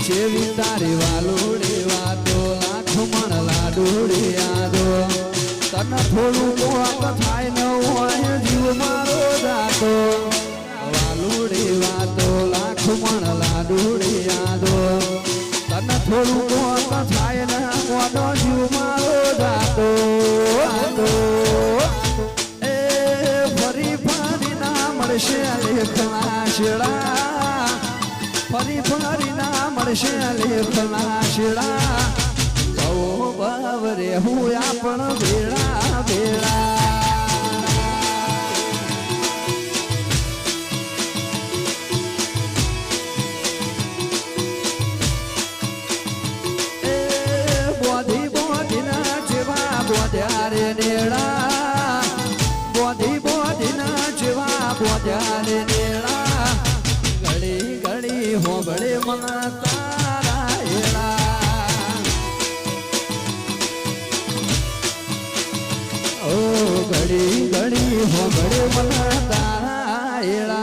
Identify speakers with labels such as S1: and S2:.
S1: જેવી તારી વાલોડી વાતો લાખ મણ લાડુડી યાદો તને થોડું કોક થાય ન હોય જીવ મારો જાતો વાલોડી વાતો લાખ મણ લાડુડી યાદો તને થોડું કોક થાય ન કોનો જીવ મારો જાતો એ ફરી ફરી ના મળશે લેખના શેડા ફરી ફરી ના મળશે લેખના શેડા બહુ બાવરે હું આપણ ભેળા ભેળા એ બોધી બોધીના જેવા બોધ્યા રે નેડા બોધી બોધીના જેવા બોધ્યા રે નેડા ઘડી ઘડી હોબળે મના તારા હેડા ઓ ઘડી ઘડી હોબળે મના તારા હેડા